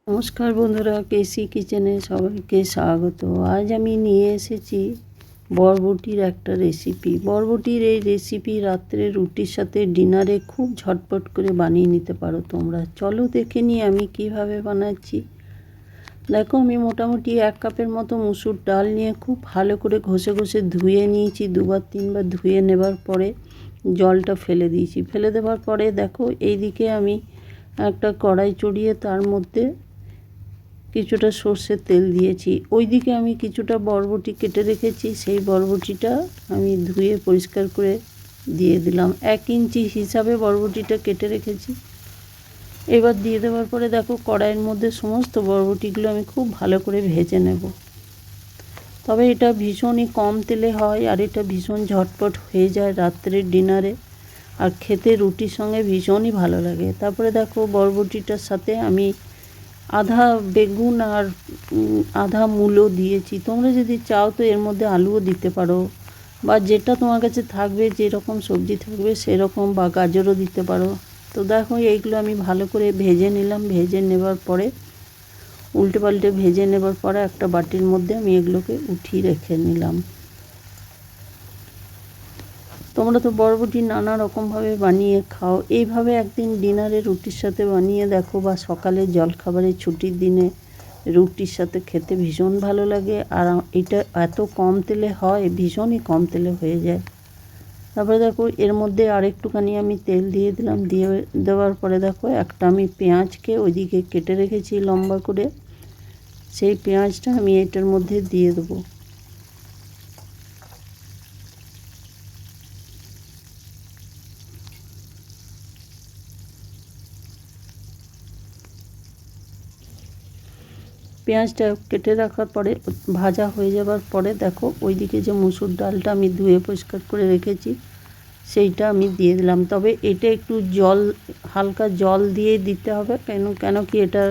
নমস্কার বন্ধুরা, কেসি কিচেনে সবাইকে স্বাগত। আজ আমি নিয়ে এসেছি বরবটির একটা রেসিপি। বরবটির এই রেসিপি রাত্রে রুটির সাথে ডিনারে খুব ঝটপট করে বানিয়ে নিতে পারো তোমরা। চলো দেখে নিই আমি কিভাবে বানাচ্ছি। দেখো, আমি মোটামুটি 1 কাপের মতো মুসুর ডাল নিয়ে খুব ভালো করে ঘষে ঘষে ধুয়ে নিয়েছি। 2-3 বার ধুয়ে নেবার পরে জলটা ফেলে দিয়েছি। ফেলে দেওয়ার পরে দেখো, এইদিকে আমি একটা কড়াই চড়িয়ে তার মধ্যে কিছুটা সর্ষের তেল দিয়েছি। ওইদিকে আমি কিছুটা বরবটি কেটে রেখেছি, সেই বরবটিটা আমি ধুয়ে পরিষ্কার করে দিয়ে দিলাম। 1 ইঞ্চি হিসাবে বরবটিটা কেটে রেখেছি। এবার দিয়ে দেওয়ার পরে দেখো, কড়াইয়ের মধ্যে সমস্ত বরবটিগুলো আমি খুব ভালো করে ভেজে নেব। তবে এটা ভীষণই কম তেলে হয় আর এটা ভীষণ ঝটপট হয়ে যায় রাত্রের ডিনারে, আর খেতে রুটির সঙ্গে ভীষণই ভালো লাগে। তারপরে দেখো, বরবটিটার সাথে আমি আধা বেগুন আর আধা মূলো দিয়েছি। তোমরা যদি চাও তো এর মধ্যে আলুও দিতে পারো, বা যেটা তোমার কাছে থাকবে, যেরকম সবজি থাকবে সেরকম, বা গাজরও দিতে পারো। তো দেখো, এইগুলো আমি ভালো করে ভেজে নিলাম। ভেজে নেবার পরে উল্টে পাল্টে ভেজে নেবার পরে একটা বাটির মধ্যে আমি এগুলোকে উঠিয়ে রেখে নিলাম। তোমরা তো বরবটি নানা রকমভাবে বানিয়ে খাও। এইভাবে একদিন ডিনারে রুটির সাথে বানিয়ে দেখো, বা সকালে জলখাবারে ছুটির দিনে রুটির সাথে খেতে ভীষণ ভালো লাগে। আর এটা এত কম তেলে হয়, ভীষণই কম তেলে হয়ে যায়। তারপরে দেখো, এর মধ্যে আরেকটুখানি আমি তেল দিয়ে দিলাম। দিয়ে দেওয়ার পরে দেখো, একটা আমি পেঁয়াজকে ওইদিকে কেটে রেখেছি লম্বা করে, সেই পেঁয়াজটা আমি এটার মধ্যে দিয়ে দেবো। পেঁয়াজটা কেটে রাখার পরে ভাজা হয়ে যাবার পরে দেখো, ওইদিকে যে মুসুর ডালটা আমি ধুয়ে পরিষ্কার করে রেখেছি সেইটা আমি দিয়ে দিলাম। তবে এটা একটু হালকা জল দিয়ে দিতে হবে। কেন কি এটা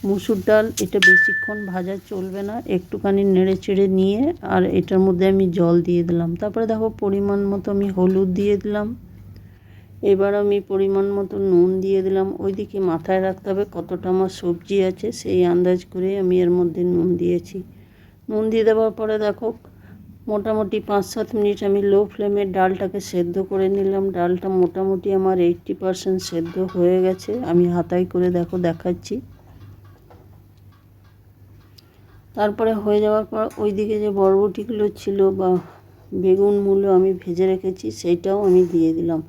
মুসুর ডাল, এটা বেশিক্ষণ ভাজা চলবে না। একটুখানি নেড়ে চেড়ে নিয়ে আর এটার মধ্যে আমি জল দিয়ে দিলাম। তারপরে দেখো, পরিমাণ মতো আমি হলুদ দিয়ে দিলাম। এবার আমি পরিমাণ মতো নুন দিয়ে দিলাম। ওইদিকে মাথায় রাখতে হবে কতটা আমার সবজি আছে, সেই আন্দাজ করে আমি এর মধ্যে নুন দিয়েছি। নুন দিয়ে দেওয়ার পরে দেখো, মোটামুটি 5-7 মিনিট আমি লো ফ্লেমে ডালটাকে সেদ্ধ করে নিলাম। ডালটা মোটামুটি আমার 80% সেদ্ধ হয়ে গেছে। আমি হাতায় করে দেখো দেখাচ্ছি। তারপরে হয়ে যাওয়ার পর ওইদিকে যে বরবটিগুলো ছিল বা বেগুন মূলো আমি ভেজে রেখেছি, সেইটাও আমি দিয়ে দিলাম।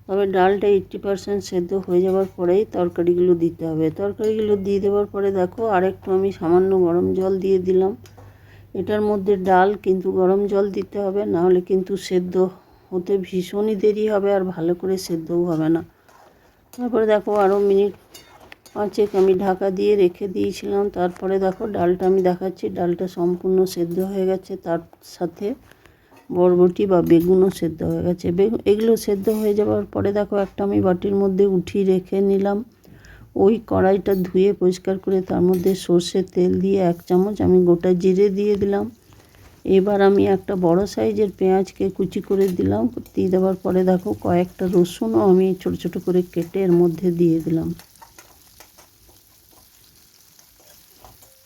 তবে ডালটা 80% সেদ্ধ হয়ে যাওয়ার পরেই তরকারিগুলো দিতে হবে। তরকারিগুলো দিয়ে দেওয়ার পরে দেখো, আরেকটু আমি সামান্য গরম জল দিয়ে দিলাম। এটার মধ্যে ডাল কিন্তু গরম জল দিতে হবে, নাহলে কিন্তু সেদ্ধ হতে ভীষণই দেরি হবে আর ভালো করে সেদ্ধও হবে না। তারপরে দেখো, আরও মিনিট 5 আমি ঢাকা দিয়ে রেখে দিয়েছিলাম। তারপরে দেখো, ডালটা আমি দেখাচ্ছি, ডালটা সম্পূর্ণ সেদ্ধ হয়ে গেছে। তার সাথে বরবটি বা বেগুনও সেদ্ধ হয়ে গেছে। এগুলো সেদ্ধ হয়ে যাওয়ার পরে দেখো, একটা আমি বাটির মধ্যে উঠিয়ে রেখে নিলাম। ওই কড়াইটা ধুয়ে পরিষ্কার করে তার মধ্যে সর্ষের তেল দিয়ে 1 চামচ আমি গোটা জিরে দিয়ে দিলাম। এবার আমি একটা বড় সাইজের পেঁয়াজকে কুচি করে দিলাম। দিয়ে দেওয়ার পরে দেখো, কয়েকটা রসুনও আমি ছোট ছোট করে কেটে এর মধ্যে দিয়ে দিলাম।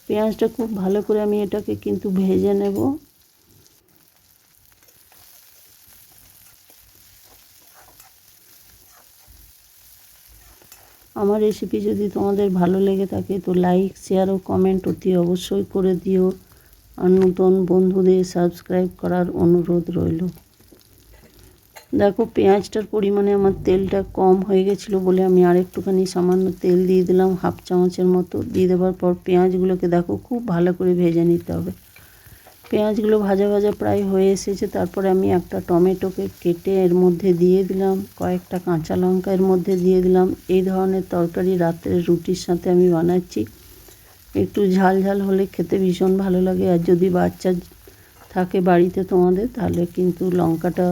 পেঁয়াজটা খুব ভালো করে আমি এটাকে কিন্তু ভেজে নেব। আমার রেসিপি যদি তোমাদের ভালো লেগে থাকে তো লাইক, শেয়ার ও কমেন্ট অতি অবশ্যই করে দিও। আর নতুন বন্ধুদের সাবস্ক্রাইব করার অনুরোধ রইল। দেখো, পেঁয়াজটার পরিমাণে আমার তেলটা কম হয়ে গেছিলো বলে আমি আরেকটুখানি সামান্য তেল দিয়ে দিলাম, 1/2 চামচের মতো। দিয়ে দেওয়ার পর পেঁয়াজগুলোকে দেখো খুব ভালো করে ভেজে নিতে হবে। পেঁয়াজগুলো ভাজা ভাজা প্রায় হয়ে এসেছে। তারপরে আমি একটা টমেটোকে কেটে এর মধ্যে দিয়ে দিলাম। কয়েকটা কাঁচা লঙ্কা এর মধ্যে দিয়ে দিলাম। এই ধরনের তরকারি রাত্রে রুটির সাথে আমি বানাচ্ছি। একটু ঝাল ঝাল হলে খেতে ভীষণ ভালো লাগে। আর যদি বাচ্চা থাকে বাড়িতে তোমাদের, তাহলে কিন্তু লঙ্কাটা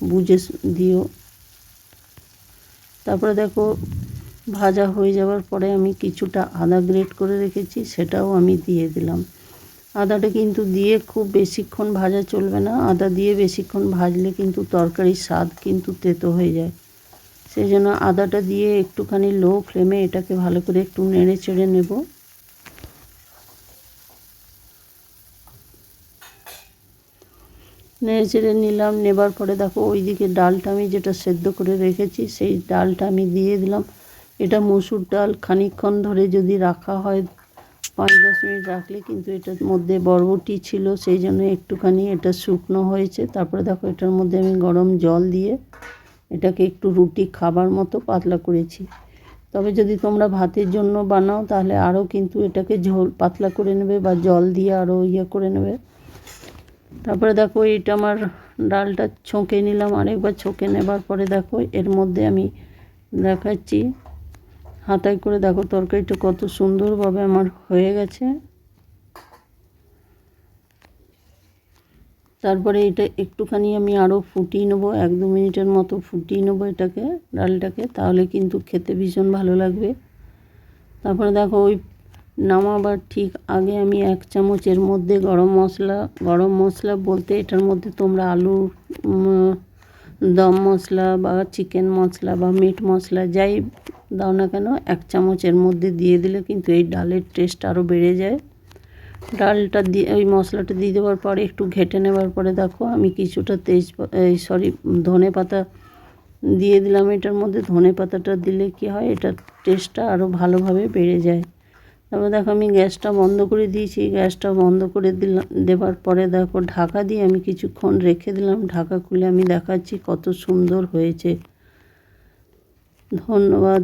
বুঝে দিও। তারপরে দেখো, ভাজা হয়ে যাওয়ার পরে আমি কিছুটা আদা গ্রেট করে রেখেছি, সেটাও আমি দিয়ে দিলাম। আদাটা কিন্তু দিয়ে খুব বেশিক্ষণ ভাজা চলবে না। আদা দিয়ে বেশিক্ষণ ভাজলে কিন্তু তরকারির স্বাদ কিন্তু তেতো হয়ে যায়। সেই জন্য আদাটা দিয়ে একটুখানি লো ফ্লেমে এটাকে ভালো করে একটু নেড়ে চেড়ে নেব। নেড়ে চেড়ে নিলাম। নেবার পরে দেখো ওইদিকে ডালটা আমি যেটা সেদ্ধ করে রেখেছি সেই ডালটা আমি দিয়ে দিলাম। এটা মসুর ডাল, খানিকক্ষণ ধরে যদি রাখা হয় 5-10 মিনিট রাখলে কিন্তু এটার মধ্যে বরবটি ছিল, সেই জন্য একটুখানি এটা শুকনো হয়েছে। তারপরে দেখো এটার মধ্যে আমি গরম জল দিয়ে এটাকে একটু রুটি খাবার মতো পাতলা করেছি। তবে যদি তোমরা ভাতের জন্য বানাও তাহলে আরও কিন্তু এটাকে ঝোল পাতলা করে নেবে বা জল দিয়ে আরও করে নেবে। তারপরে দেখো এইটা আমার ডালটা ছৌঁকে নিলাম, আরেকবার ছৌঁকে নেবার পরে দেখো এর মধ্যে আমি দেখাচ্ছি হাতায় করে। দেখো তরকারিটা কত সুন্দরভাবে আমার হয়ে গেছে। তারপরে এটা একটুখানি আমি আরও ফুটিয়ে নেবো, 1-2 মিনিটের মতো ফুটিয়ে নেবো এটাকে, ডালটাকে, তাহলে কিন্তু খেতে ভীষণ ভালো লাগবে। তারপরে দেখো ওই নামাবার ঠিক আগে আমি 1 চামচের মধ্যে গরম মশলা বলতে এটার মধ্যে তোমরা আলুর দম মশলা বা চিকেন মশলা বা মিট মশলা যাই দাও না কেন 1 চামচের মধ্যে দিয়ে দিলে কিন্তু এই ডালের টেস্ট আরও বেড়ে যায়। ডালটা দিয়ে ওই মশলাটা দিয়ে দেওয়ার পরে একটু ঘেঁটে নেবার পরে দেখো আমি কিছুটা ধনে পাতা দিয়ে দিলাম এটার মধ্যে। ধনে পাতাটা দিলে কি হয়, এটার টেস্টটা আরও ভালোভাবে বেড়ে যায়। তারপর দেখো আমি গ্যাসটা বন্ধ করে দিয়েছি। গ্যাসটা বন্ধ করে দেবার পরে দেখো ঢাকা দিয়ে আমি কিছুক্ষণ রেখে দিলাম। ঢাকা খুলে আমি দেখাচ্ছি কত সুন্দর হয়েছে। ধন্যবাদ।